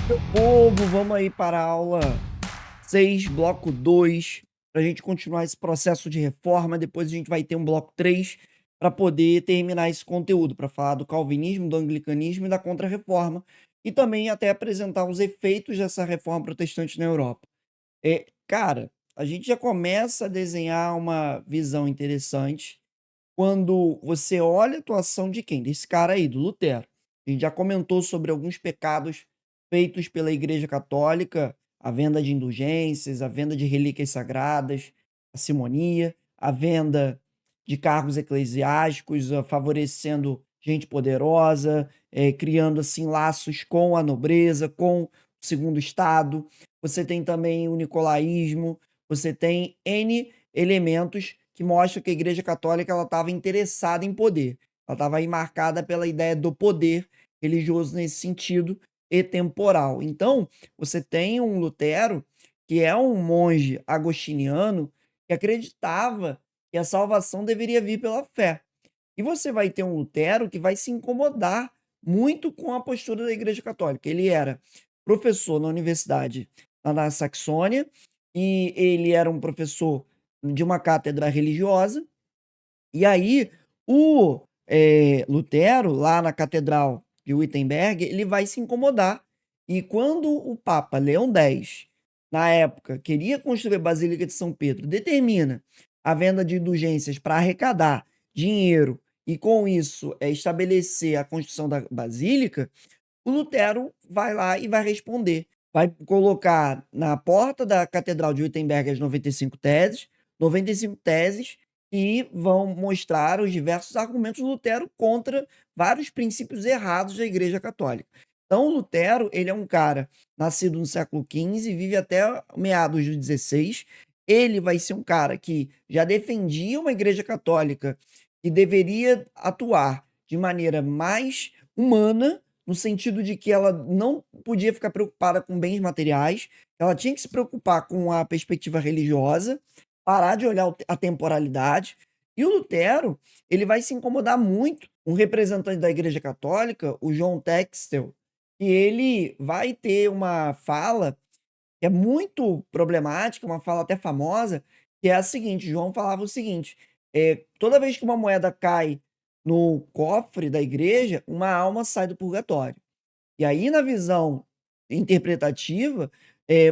Meu povo, vamos aí para a aula 6, bloco 2, para a gente continuar esse processo de reforma. Depois a gente vai ter um bloco 3 para poder terminar esse conteúdo, para falar do calvinismo, do anglicanismo e da contra-reforma, e também até apresentar os efeitos dessa reforma protestante na Europa. Cara, a gente já começa a desenhar uma visão interessante quando você olha a atuação de quem? Desse cara aí, do Lutero. A gente já comentou sobre alguns pecados feitos pela Igreja Católica, a venda de indulgências, a venda de relíquias sagradas, a simonia, a venda de cargos eclesiásticos, favorecendo gente poderosa, criando assim laços com a nobreza, com o segundo estado. Você tem também o nicolaísmo, você tem N elementos que mostram que a Igreja Católica ela estava interessada em poder. Ela estava aí marcada pela ideia do poder religioso nesse sentido e temporal. Então, você tem um Lutero, que é um monge agostiniano, que acreditava que a salvação deveria vir pela fé. E você vai ter um Lutero que vai se incomodar muito com a postura da Igreja Católica. Ele era professor na universidade lá na Saxônia, e ele era um professor de uma cátedra religiosa, e aí o, Lutero, lá na catedral de Wittenberg, ele vai se incomodar. E quando o Papa Leão X, na época, queria construir a Basílica de São Pedro, determina a venda de indulgências para arrecadar dinheiro e, com isso, estabelecer a construção da basílica, o Lutero vai lá e vai responder. Vai colocar na porta da Catedral de Wittenberg as 95 teses e vão mostrar os diversos argumentos do Lutero contra vários princípios errados da Igreja Católica. Então, o Lutero, ele é um cara nascido no século XV, vive até meados do XVI. Ele vai ser um cara que já defendia uma Igreja Católica que deveria atuar de maneira mais humana, no sentido de que ela não podia ficar preocupada com bens materiais, ela tinha que se preocupar com a perspectiva religiosa, parar de olhar a temporalidade. E o Lutero, ele vai se incomodar muito um representante da Igreja Católica, o John Textel, e ele vai ter uma fala que é muito problemática, uma fala até famosa, que é a seguinte: João falava o seguinte, toda vez que uma moeda cai no cofre da igreja, uma alma sai do purgatório. E aí, na visão interpretativa,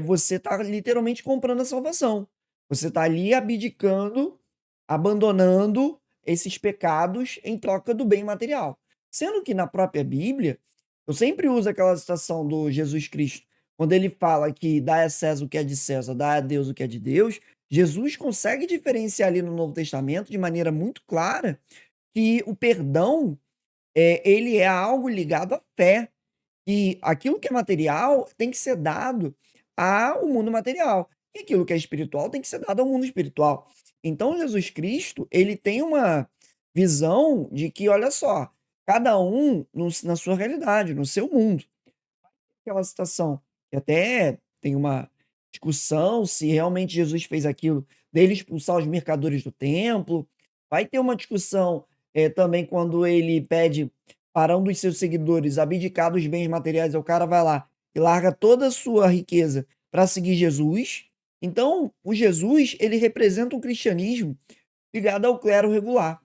você está literalmente comprando a salvação. Você está ali abdicando, abandonando esses pecados em troca do bem material. Sendo que na própria Bíblia, eu sempre uso aquela citação do Jesus Cristo, quando ele fala que dá a César o que é de César, dá a Deus o que é de Deus. Jesus consegue diferenciar ali no Novo Testamento de maneira muito clara que o perdão, ele é algo ligado à fé. E aquilo que é material tem que ser dado ao mundo material. E aquilo que é espiritual tem que ser dado ao mundo espiritual. Então, Jesus Cristo, ele tem uma visão de que, olha só, cada um na sua realidade, no seu mundo. Aquela situação que até tem uma discussão se realmente Jesus fez aquilo dele expulsar os mercadores do templo. Vai ter uma discussão, também quando ele pede para um dos seus seguidores abdicar dos bens materiais, o cara vai lá e larga toda a sua riqueza para seguir Jesus. Então, o Jesus, ele representa um cristianismo ligado ao clero regular,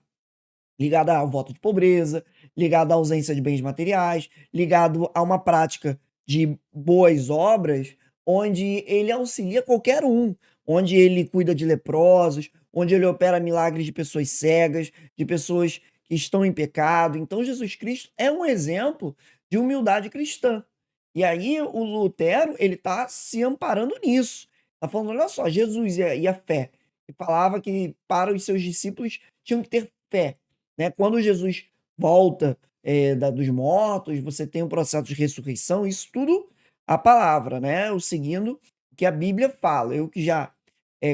ligado ao voto de pobreza, ligado à ausência de bens materiais, ligado a uma prática de boas obras, onde ele auxilia qualquer um, onde ele cuida de leprosos, onde ele opera milagres de pessoas cegas, de pessoas que estão em pecado. Então, Jesus Cristo é um exemplo de humildade cristã. E aí, o Lutero, ele está se amparando nisso. Está falando, olha só, Jesus e a fé. Ele falava que para os seus discípulos tinham que ter fé, né? Quando Jesus volta, dos mortos, você tem um processo de ressurreição, isso tudo a palavra, né? O seguindo o que a Bíblia fala. Eu que já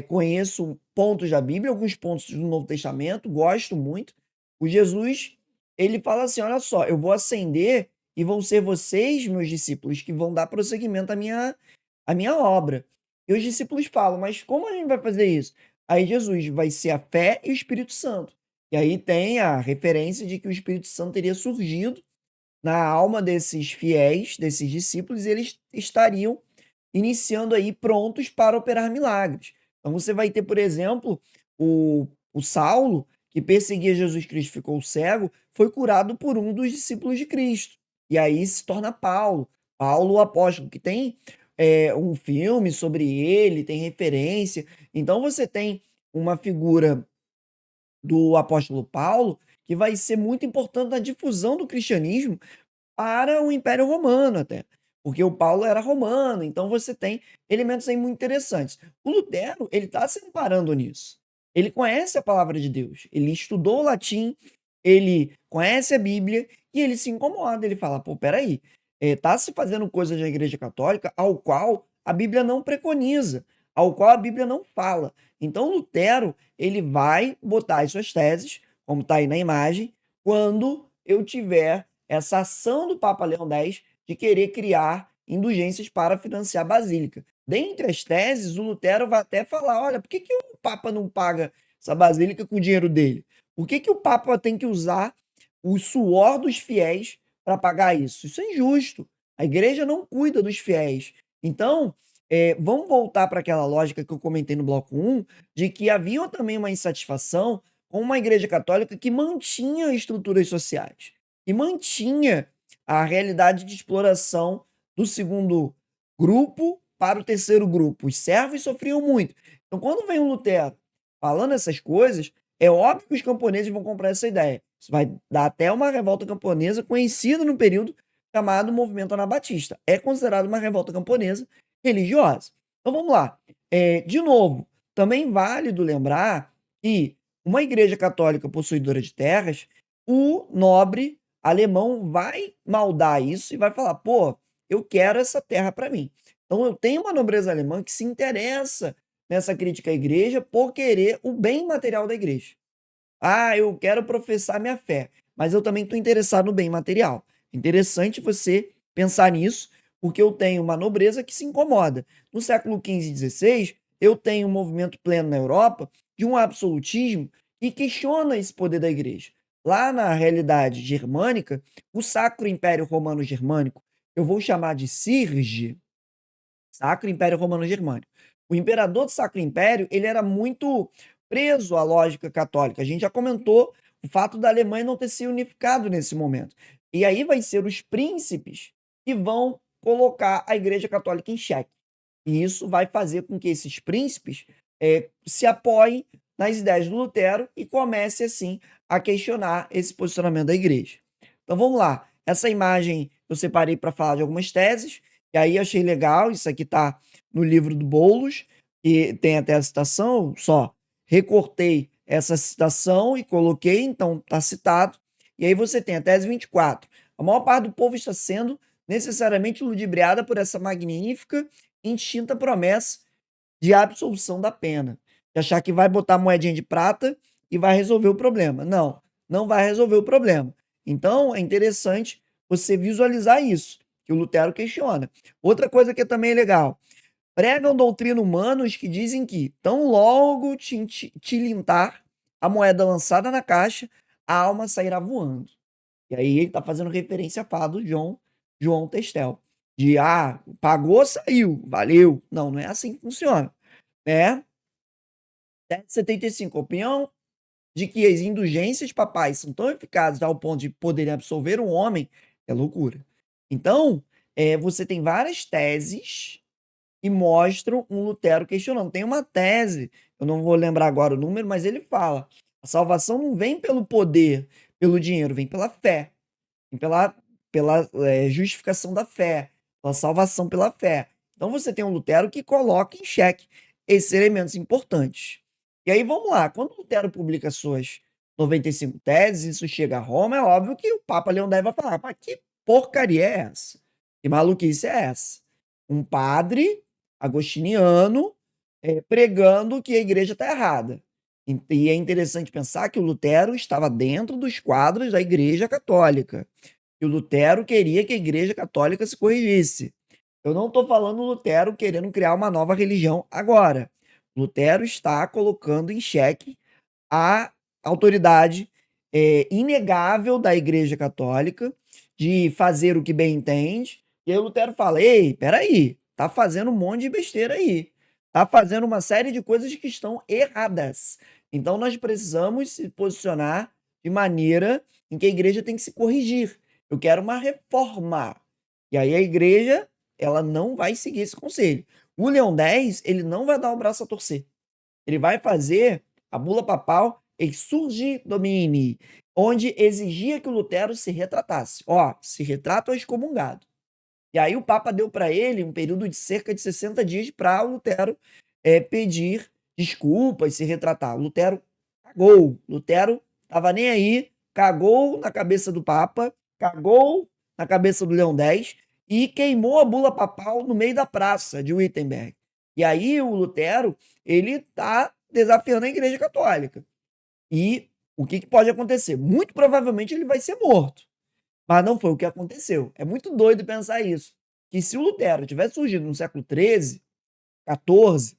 conheço pontos da Bíblia, alguns pontos do Novo Testamento, gosto muito. O Jesus, ele fala assim: olha só, eu vou ascender e vão ser vocês, meus discípulos, que vão dar prosseguimento à minha obra. E os discípulos falam: mas como a gente vai fazer isso? Aí Jesus vai ser a fé e o Espírito Santo. E aí tem a referência de que o Espírito Santo teria surgido na alma desses fiéis, desses discípulos, e eles estariam iniciando aí prontos para operar milagres. Então você vai ter, por exemplo, o Saulo, que perseguia Jesus Cristo, ficou cego, foi curado por um dos discípulos de Cristo. E aí se torna Paulo. Paulo, o apóstolo, que tem um filme sobre ele, tem referência. Então você tem uma figura do apóstolo Paulo que vai ser muito importante na difusão do cristianismo para o Império Romano até, porque o Paulo era romano, então você tem elementos aí muito interessantes. O Lutero, ele está se amparando nisso. Ele conhece a palavra de Deus, ele estudou o latim, ele conhece a Bíblia e ele se incomoda, ele fala: "Pô, espera aí, tá se fazendo coisas na Igreja Católica ao qual a Bíblia não preconiza, ao qual a Bíblia não fala". Então Lutero, ele vai botar as suas teses, como está aí na imagem, quando eu tiver essa ação do Papa Leão X de querer criar indulgências para financiar a basílica. Dentre as teses, o Lutero vai até falar: olha, por que, que o Papa não paga essa basílica com o dinheiro dele? Por que, que o Papa tem que usar o suor dos fiéis para pagar isso? Isso é injusto. A igreja não cuida dos fiéis. Então, vamos voltar para aquela lógica que eu comentei no bloco um, de que havia também uma insatisfação com uma igreja católica que mantinha estruturas sociais e mantinha a realidade de exploração do segundo grupo para o terceiro grupo. Os servos sofriam muito. Então, quando vem o Lutero falando essas coisas, é óbvio que os camponeses vão comprar essa ideia. Isso vai dar até uma revolta camponesa conhecida no período chamado Movimento Anabatista. É considerado uma revolta camponesa religiosa. Então vamos lá. De novo, também válido lembrar que uma igreja católica possuidora de terras, o nobre alemão vai maldar isso e vai falar: pô, eu quero essa terra para mim. Então eu tenho uma nobreza alemã que se interessa nessa crítica à igreja por querer o bem material da igreja. Ah, eu quero professar minha fé, mas eu também estou interessado no bem material. Interessante você pensar nisso, porque eu tenho uma nobreza que se incomoda. No século XV e XVI, eu tenho um movimento pleno na Europa de um absolutismo que questiona esse poder da igreja. Lá na realidade germânica, o Sacro Império Romano Germânico, eu vou chamar de Sirge, Sacro Império Romano Germânico. O imperador do Sacro Império, ele era muito preso à lógica católica. A gente já comentou o fato da Alemanha não ter se unificado nesse momento. E aí vai ser os príncipes que vão colocar a Igreja Católica em xeque. E isso vai fazer com que esses príncipes se apoiem nas ideias do Lutero e comece, assim, a questionar esse posicionamento da igreja. Então vamos lá. Essa imagem eu separei para falar de algumas teses, e aí achei legal. Isso aqui está no livro do Boulos, e tem até a citação, só recortei essa citação e coloquei, então está citado. E aí você tem a tese 24. A maior parte do povo está sendo necessariamente ludibriada por essa magnífica instinta promessa de absolução da pena. De achar que vai botar moedinha de prata e vai resolver o problema. Não, não vai resolver o problema. Então, é interessante você visualizar isso, que o Lutero questiona. Outra coisa que também é legal, pregam doutrina humanos que dizem que tão logo tilintar a moeda lançada na caixa, a alma sairá voando. E aí ele está fazendo referência à fala do João Testel. De, pagou, saiu, valeu. Não, não é assim que funciona, né? 75. A opinião de que as indulgências papais são tão eficazes ao ponto de poderem absolver um homem é loucura. Então, você tem várias teses que mostram um Lutero questionando. Tem uma tese, eu não vou lembrar agora o número, mas ele fala: a salvação não vem pelo poder, pelo dinheiro, vem pela fé, vem pela justificação da fé, pela salvação pela fé. Então você tem um Lutero que coloca em xeque esses elementos importantes. E aí vamos lá, quando Lutero publica suas 95 teses, isso chega a Roma, é óbvio que o Papa Leão X vai falar: mas que porcaria é essa? Que maluquice é essa? Um padre agostiniano pregando que a igreja está errada. E é interessante pensar que o Lutero estava dentro dos quadros da Igreja Católica. E o Lutero queria que a Igreja Católica se corrigisse. Eu não estou falando Lutero querendo criar uma nova religião agora. Lutero está colocando em xeque a autoridade inegável da Igreja Católica, de fazer o que bem entende. E aí o Lutero fala: ei, peraí, tá fazendo um monte de besteira aí. Tá fazendo uma série de coisas que estão erradas. Então nós precisamos se posicionar de maneira em que a igreja tem que se corrigir. Eu quero uma reforma. E aí a igreja, ela não vai seguir esse conselho. O Leão X, ele não vai dar o braço a torcer. Ele vai fazer a bula papal Exsurgi Domini, onde exigia que o Lutero se retratasse. Ó, se retrata ou excomungado. E aí o Papa deu para ele um período de cerca de 60 dias para o Lutero pedir desculpas, se retratar. O Lutero cagou. Lutero estava nem aí, cagou na cabeça do Papa, cagou na cabeça do Leão X e queimou a bula papal no meio da praça de Wittenberg. E aí o Lutero, ele está desafiando a Igreja Católica. E o que pode acontecer? Muito provavelmente ele vai ser morto. Mas não foi o que aconteceu. É muito doido pensar isso. Que se o Lutero tivesse surgido no século XIII, XIV,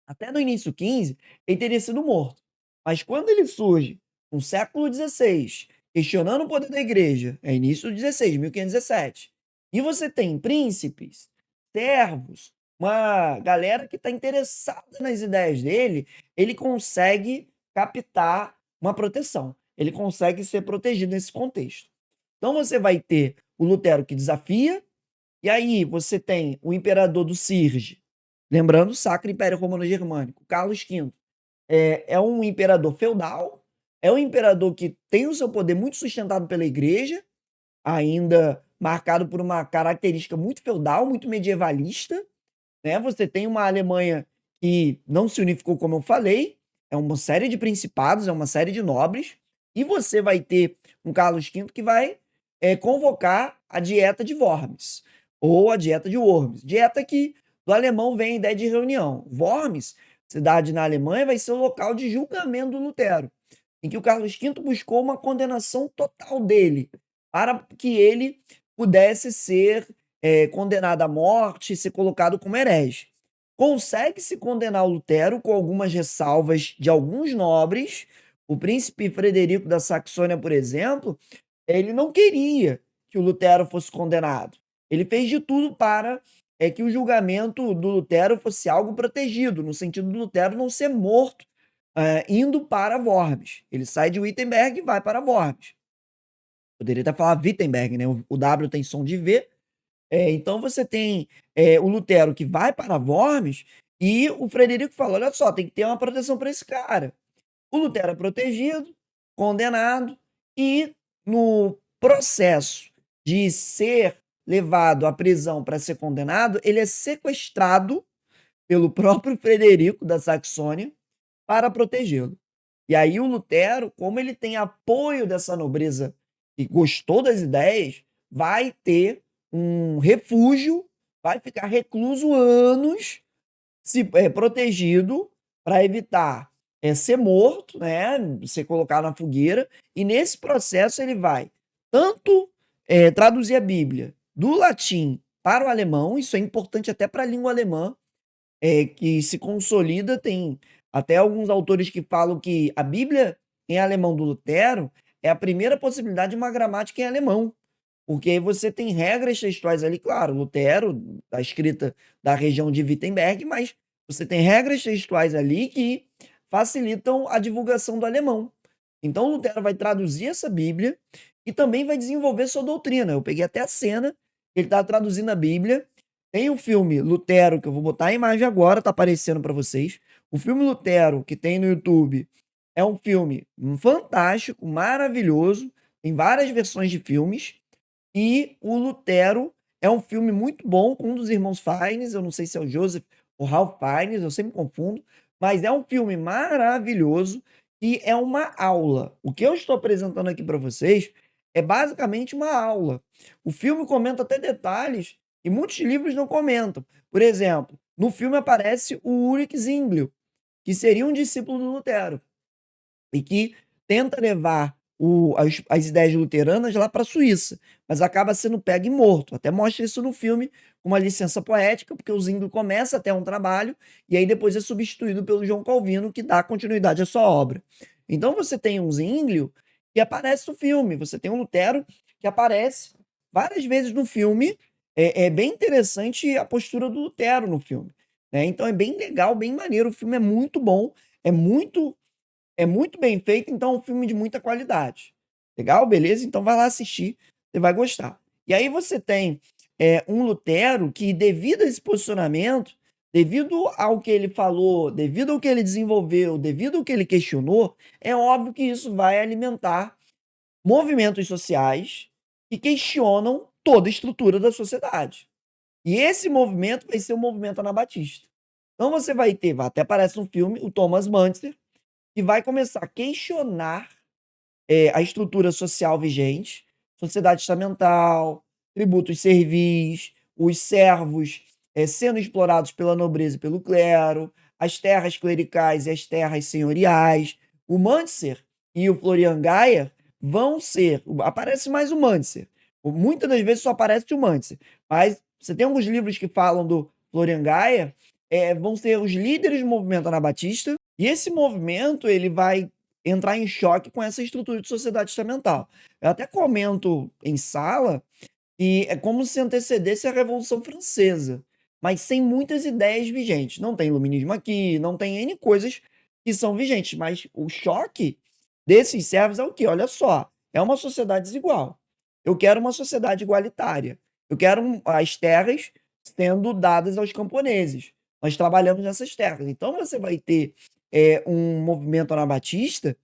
até no início do XV, ele teria sido morto. Mas quando ele surge no século XVI, questionando o poder da igreja, é início do XVI, 1517, e você tem príncipes, servos, uma galera que está interessada nas ideias dele, ele consegue captar uma proteção. Ele consegue ser protegido nesse contexto. Então você vai ter o Lutero que desafia, e aí você tem o imperador do Cirge, lembrando o Sacro Império Romano-Germânico, Carlos V. É um imperador feudal, é um imperador que tem o seu poder muito sustentado pela igreja, ainda marcado por uma característica muito feudal, muito medievalista, né? Você tem uma Alemanha que não se unificou, como eu falei, é uma série de principados, é uma série de nobres, e você vai ter um Carlos V que vai convocar a dieta de Worms, ou a dieta de Worms. Dieta que do alemão vem a ideia de reunião. Worms, cidade na Alemanha, vai ser o local de julgamento do Lutero, em que o Carlos V buscou uma condenação total dele, para que ele pudesse ser condenado à morte e ser colocado como herege. Consegue-se condenar o Lutero com algumas ressalvas de alguns nobres. O príncipe Frederico da Saxônia, por exemplo, ele não queria que o Lutero fosse condenado. Ele fez de tudo para que o julgamento do Lutero fosse algo protegido, no sentido do Lutero não ser morto indo para Worms. Ele sai de Wittenberg e vai para Worms. Poderia até falar Wittenberg, né? O W tem som de V. Então você tem o Lutero que vai para Worms e o Frederico fala: olha só, tem que ter uma proteção para esse cara. O Lutero é protegido, condenado, e no processo de ser levado à prisão para ser condenado, ele é sequestrado pelo próprio Frederico da Saxônia para protegê-lo. E aí o Lutero, como ele tem apoio dessa nobreza e gostou das ideias, vai ter um refúgio, vai ficar recluso anos, protegido para evitar ser morto, né, ser colocado na fogueira, e nesse processo ele vai tanto traduzir a Bíblia do latim para o alemão, isso é importante até para a língua alemã, que se consolida. Tem até alguns autores que falam que a Bíblia em alemão do Lutero é a primeira possibilidade de uma gramática em alemão, porque aí você tem regras textuais ali, claro, Lutero, a escrita da região de Wittenberg, mas você tem regras textuais ali que facilitam a divulgação do alemão. Então Lutero vai traduzir essa Bíblia e também vai desenvolver sua doutrina. Eu peguei até a cena, ele está traduzindo a Bíblia. Tem o filme Lutero, que eu vou botar a imagem agora, tá aparecendo para vocês. O filme Lutero, que tem no YouTube, é um filme fantástico, maravilhoso, tem várias versões de filmes, e o Lutero é um filme muito bom com um dos irmãos Fiennes, eu não sei se é o Joseph ou Ralph Fiennes, eu sempre confundo, mas é um filme maravilhoso e é uma aula. O que eu estou apresentando aqui para vocês é basicamente uma aula. O filme comenta até detalhes e muitos livros não comentam. Por exemplo, no filme aparece o Ulrich Zwinglio, que seria um discípulo do Lutero e que tenta levar as ideias luteranas lá para a Suíça, mas acaba sendo pego e morto. Até mostra isso no filme com uma licença poética, porque o Zwinglio começa até um trabalho e aí depois é substituído pelo João Calvino, que dá continuidade à sua obra. Então você tem um Zwinglio que aparece no filme. Você tem um Lutero que aparece várias vezes no filme. É bem interessante a postura do Lutero no filme, né? Então é bem legal, bem maneiro. O filme é muito bom, é muito é muito bem feito, então é um filme de muita qualidade. Legal? Beleza? Então vai lá assistir, você vai gostar. E aí você tem um Lutero que, devido a esse posicionamento, devido ao que ele falou, devido ao que ele desenvolveu, devido ao que ele questionou, é óbvio que isso vai alimentar movimentos sociais que questionam toda a estrutura da sociedade. E esse movimento vai ser o movimento anabatista. Então você vai ter, até aparece no filme, o Thomas Manzer, que vai começar a questionar a estrutura social vigente, sociedade estamental, tributos servis, os servos sendo explorados pela nobreza e pelo clero, as terras clericais e as terras senhoriais. O Mantzer e o Florian Geyer vão ser. Aparece mais o Mantzer. Muitas das vezes só aparece o Mantzer. Mas você tem alguns livros que falam do Florian Geyer, vão ser os líderes do movimento anabatista, e esse movimento ele vai entrar em choque com essa estrutura de sociedade estamental. Eu até comento em sala que é como se antecedesse a Revolução Francesa, mas sem muitas ideias vigentes. Não tem iluminismo aqui, não tem N coisas que são vigentes, mas o choque desses servos é o quê? Olha só, é uma sociedade desigual. Eu quero uma sociedade igualitária. Eu quero as terras sendo dadas aos camponeses. Nós trabalhamos nessas terras. Então você vai ter um movimento anabatista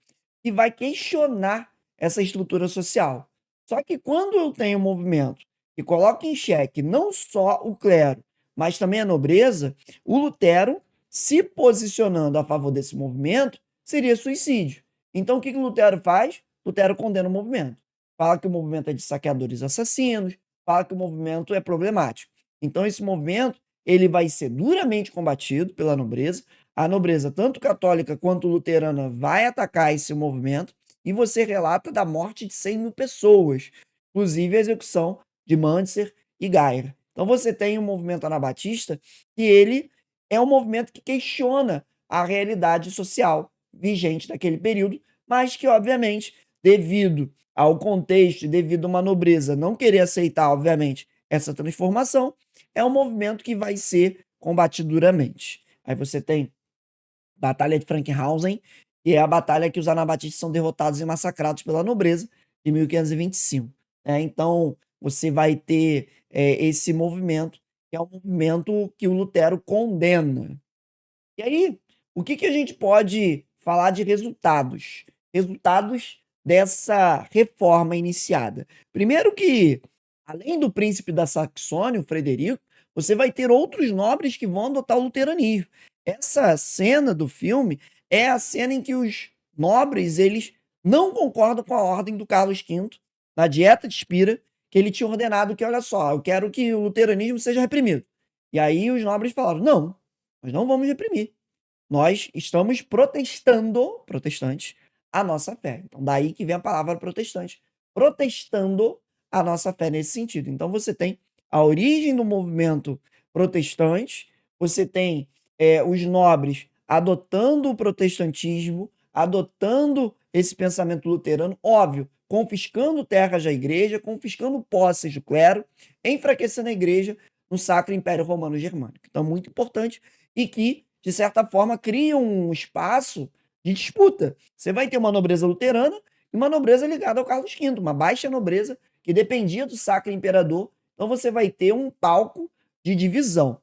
que vai questionar essa estrutura social. Só que quando eu tenho um movimento que coloca em xeque não só o clero, mas também a nobreza, o Lutero, se posicionando a favor desse movimento, seria suicídio. Então o que o Lutero faz? Lutero condena o movimento. Fala que o movimento é de saqueadores assassinos, fala que o movimento é problemático. Então esse movimento ele vai ser duramente combatido pela nobreza. A nobreza, tanto católica quanto luterana, vai atacar esse movimento, e você relata da morte de 100.000 pessoas, inclusive a execução de Mantzer e Geyer. Então você tem um movimento anabatista que ele é um movimento que questiona a realidade social vigente daquele período, mas que, obviamente, devido ao contexto, devido a uma nobreza não querer aceitar, obviamente, essa transformação, é um movimento que vai ser combatido duramente. Aí você tem Batalha de Frankenhausen, que é a batalha que os anabatistas são derrotados e massacrados pela nobreza de 1525. Então, você vai ter esse movimento, que é um movimento que o Lutero condena. E aí, o que a gente pode falar de resultados? Resultados dessa reforma iniciada. Primeiro que, além do príncipe da Saxônia, o Frederico, você vai ter outros nobres que vão adotar o luteranismo. Essa cena do filme é a cena em que os nobres eles não concordam com a ordem do Carlos V, na Dieta de Spira, que ele tinha ordenado que, olha só, eu quero que o luteranismo seja reprimido. E aí os nobres falaram, não, nós não vamos reprimir. Nós estamos protestando, protestantes, a nossa fé. Então, daí que vem a palavra protestante. Protestando a nossa fé nesse sentido. Então, você tem a origem do movimento protestante, você tem os nobres adotando o protestantismo, adotando esse pensamento luterano, óbvio, confiscando terras da igreja, confiscando posses do clero, enfraquecendo a igreja no Sacro Império Romano Germânico. Então, muito importante e que, de certa forma, cria um espaço de disputa. Você vai ter uma nobreza luterana e uma nobreza ligada ao Carlos V, uma baixa nobreza que dependia do Sacro Imperador. Então, você vai ter um palco de divisão.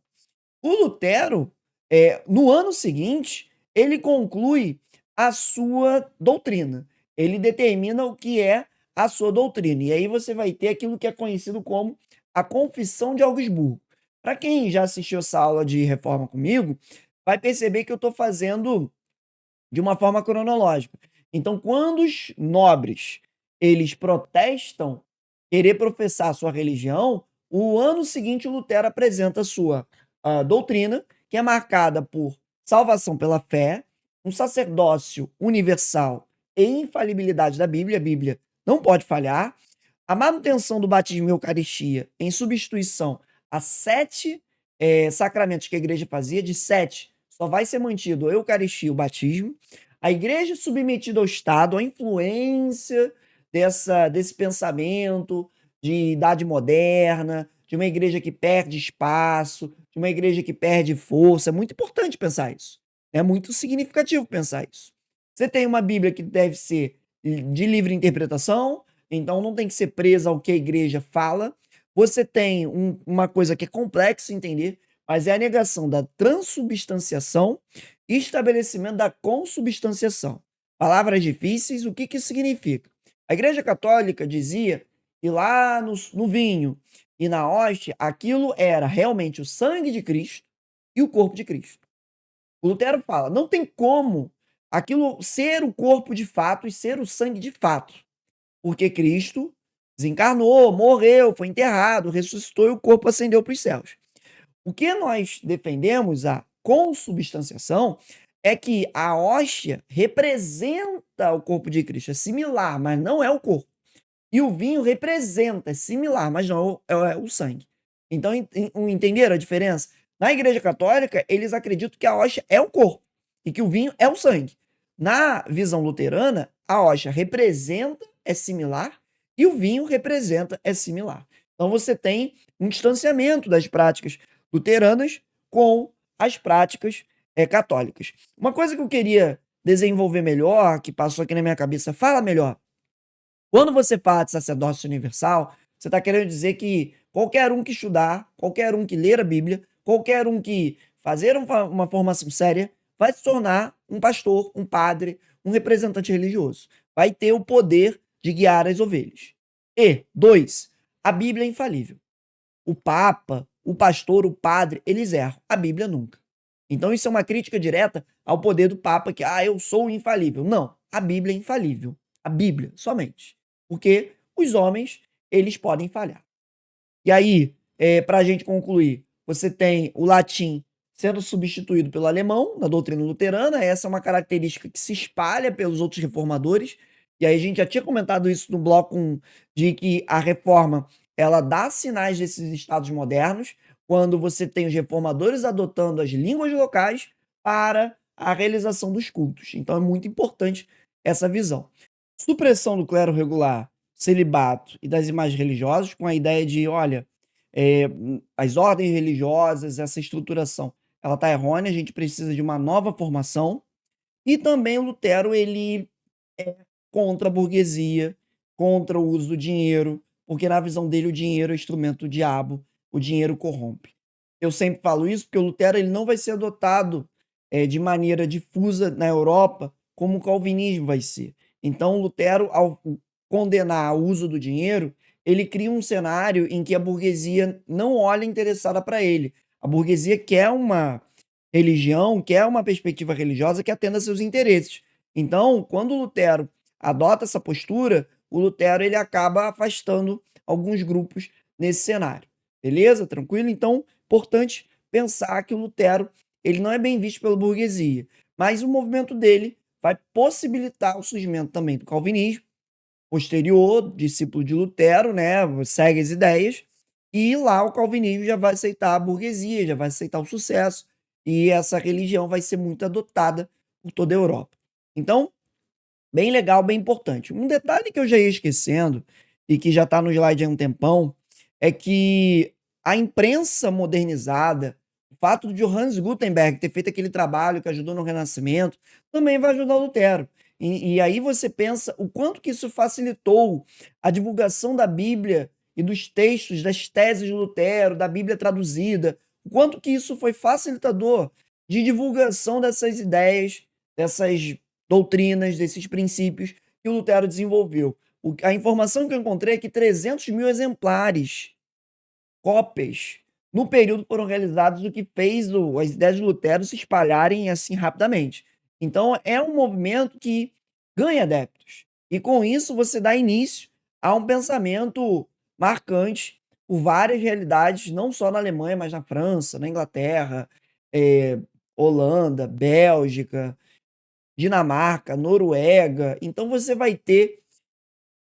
O Lutero, no ano seguinte, ele conclui a sua doutrina. Ele determina o que é a sua doutrina. E aí você vai ter aquilo que é conhecido como a Confissão de Augsburgo. Para quem já assistiu essa aula de reforma comigo, vai perceber que eu estou fazendo de uma forma cronológica. Então, quando os nobres eles protestam querer professar a sua religião, o ano seguinte o Lutero apresenta a sua doutrina, que é marcada por salvação pela fé, um sacerdócio universal e infalibilidade da Bíblia. A Bíblia não pode falhar, a manutenção do batismo e Eucaristia em substituição a 7 sacramentos que a igreja fazia, de 7 só vai ser mantido a Eucaristia e o batismo. A igreja submetida ao Estado, à influência desse pensamento de idade moderna, de uma igreja que perde espaço, de uma igreja que perde força. É muito importante pensar isso. É muito significativo pensar isso. Você tem uma Bíblia que deve ser de livre interpretação, então não tem que ser presa ao que a igreja fala. Você tem uma coisa que é complexa entender, mas é a negação da transubstanciação e estabelecimento da consubstanciação. Palavras difíceis, o que que isso significa? A Igreja Católica dizia que lá no vinho e na hóstia, aquilo era realmente o sangue de Cristo e o corpo de Cristo. O Lutero fala, não tem como aquilo ser o corpo de fato e ser o sangue de fato, porque Cristo desencarnou, morreu, foi enterrado, ressuscitou e o corpo ascendeu para os céus. O que nós defendemos, a consubstanciação, é que a hóstia representa o corpo de Cristo, é similar, mas não é o corpo. E o vinho representa, é similar, mas não é o sangue. Então, entenderam a diferença? Na Igreja Católica, eles acreditam que a hóstia é o corpo e que o vinho é o sangue. Na visão luterana, a hóstia representa, é similar, e o vinho representa, é similar. Então, você tem um distanciamento das práticas luteranas com as práticas católicas. Uma coisa que eu queria desenvolver melhor, que passou aqui na minha cabeça, fala melhor. Quando você fala de sacerdócio universal, você está querendo dizer que qualquer um que estudar, qualquer um que ler a Bíblia, qualquer um que fazer uma formação séria, vai se tornar um pastor, um padre, um representante religioso. Vai ter o poder de guiar as ovelhas. E, dois, a Bíblia é infalível. O Papa, o pastor, o padre, eles erram. A Bíblia nunca. Então isso é uma crítica direta ao poder do Papa, que, eu sou infalível. Não, a Bíblia é infalível. A Bíblia, somente. Porque os homens, eles podem falhar. E aí, para a gente concluir, você tem o latim sendo substituído pelo alemão na doutrina luterana. Essa é uma característica que se espalha pelos outros reformadores. E aí a gente já tinha comentado isso no bloco 1, de que a reforma ela dá sinais desses estados modernos, quando você tem os reformadores adotando as línguas locais para a realização dos cultos. Então é muito importante essa visão. Supressão do clero regular, celibato e das imagens religiosas, com a ideia de, olha, as ordens religiosas, essa estruturação, ela está errônea, a gente precisa de uma nova formação. E também o Lutero, ele é contra a burguesia, contra o uso do dinheiro, porque na visão dele o dinheiro é instrumento do diabo, o dinheiro corrompe. Eu sempre falo isso porque o Lutero ele não vai ser adotado de maneira difusa na Europa como o calvinismo vai ser. Então, o Lutero, ao condenar o uso do dinheiro, ele cria um cenário em que a burguesia não olha interessada para ele. A burguesia quer uma religião, quer uma perspectiva religiosa que atenda a seus interesses. Então, quando o Lutero adota essa postura, o Lutero ele acaba afastando alguns grupos nesse cenário. Beleza? Tranquilo? Então, importante pensar que o Lutero ele não é bem visto pela burguesia, mas o movimento dele vai possibilitar o surgimento também do calvinismo, posterior, discípulo de Lutero, né, segue as ideias, e lá o calvinismo já vai aceitar a burguesia, já vai aceitar o sucesso, e essa religião vai ser muito adotada por toda a Europa. Então, bem legal, bem importante. Um detalhe que eu já ia esquecendo, e que já está no slide há um tempão, é que a imprensa modernizada, o fato de Johannes Gutenberg ter feito aquele trabalho que ajudou no Renascimento, também vai ajudar o Lutero. E aí você pensa o quanto que isso facilitou a divulgação da Bíblia e dos textos, das teses de Lutero, da Bíblia traduzida, o quanto que isso foi facilitador de divulgação dessas ideias, dessas doutrinas, desses princípios que o Lutero desenvolveu. A informação que eu encontrei é que 300 mil exemplares, cópias, no período foram realizados, o que fez as ideias de Lutero se espalharem assim rapidamente. Então é um movimento que ganha adeptos. E com isso você dá início a um pensamento marcante por várias realidades, não só na Alemanha, mas na França, na Inglaterra, Holanda, Bélgica, Dinamarca, Noruega. Então você vai ter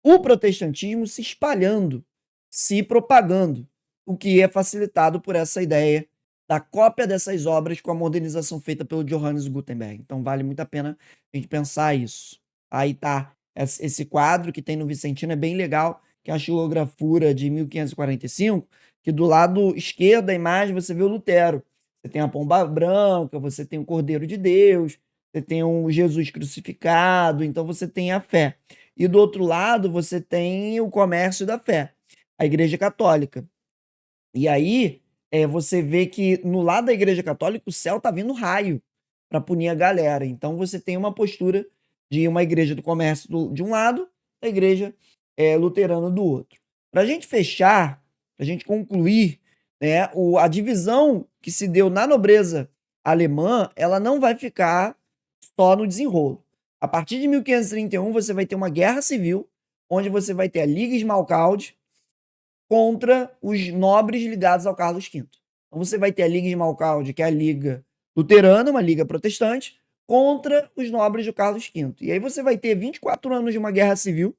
o protestantismo se espalhando, se propagando, o que é facilitado por essa ideia da cópia dessas obras com a modernização feita pelo Johannes Gutenberg. Então vale muito a pena a gente pensar isso. Aí tá esse quadro que tem no Vicentino, é bem legal, que é a xilografura de 1545, que do lado esquerdo da imagem você vê o Lutero. Você tem a pomba branca, você tem o Cordeiro de Deus, você tem o Jesus crucificado, então você tem a fé. E do outro lado você tem o comércio da fé, a Igreja Católica. E aí, você vê que no lado da Igreja Católica o céu tá vindo raio para punir a galera. Então você tem uma postura de uma igreja do comércio de um lado, da igreja luterana do outro. Para a gente fechar, para a gente concluir, né, a divisão que se deu na nobreza alemã, ela não vai ficar só no desenrolo. A partir de 1531 você vai ter uma guerra civil, onde você vai ter a Liga Esmalcalde contra os nobres ligados ao Carlos V. Então você vai ter a Liga Esmalcalde, que é a Liga Luterana, uma liga protestante, contra os nobres do Carlos V. E aí você vai ter 24 anos de uma guerra civil.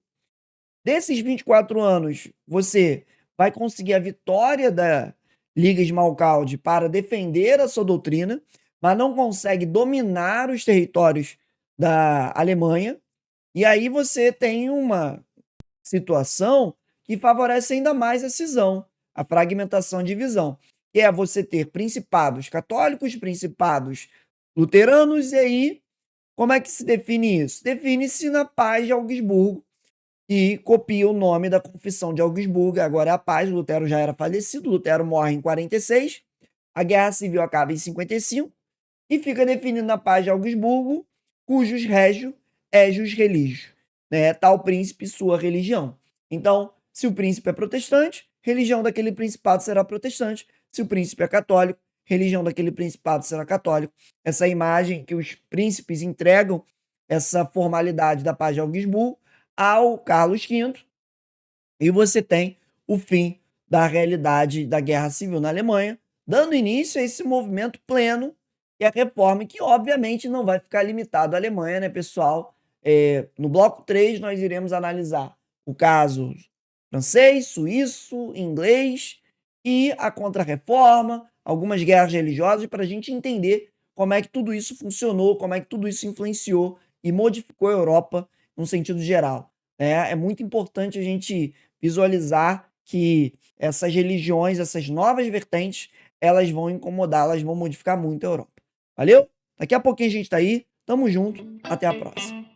Desses 24 anos, você vai conseguir a vitória da Liga Esmalcalde para defender a sua doutrina, mas não consegue dominar os territórios da Alemanha. E aí você tem uma situação que favorece ainda mais a cisão, a fragmentação e divisão, que é você ter principados católicos, principados luteranos, e aí como é que se define isso? Define-se na Paz de Augsburgo, e copia o nome da Confissão de Augsburgo, agora é a paz. Lutero já era falecido, Lutero morre em 46, a Guerra Civil acaba em 55, e fica definido na Paz de Augsburgo, cujus regio é jus religio, né? Tal príncipe sua religião. Então, se o príncipe é protestante, religião daquele principado será protestante. Se o príncipe é católico, religião daquele principado será católico. Essa imagem que os príncipes entregam, essa formalidade da Paz de Augsburgo, ao Carlos V, e você tem o fim da realidade da Guerra Civil na Alemanha, dando início a esse movimento pleno e a reforma, que obviamente não vai ficar limitado à Alemanha, né, pessoal? No bloco 3, nós iremos analisar o caso francês, suíço, inglês e a Contra-Reforma, algumas guerras religiosas, para a gente entender como é que tudo isso funcionou, como é que tudo isso influenciou e modificou a Europa num sentido geral. É muito importante a gente visualizar que essas religiões, essas novas vertentes, elas vão incomodar, elas vão modificar muito a Europa. Valeu? Daqui a pouquinho a gente tá aí. Tamo junto. Até a próxima.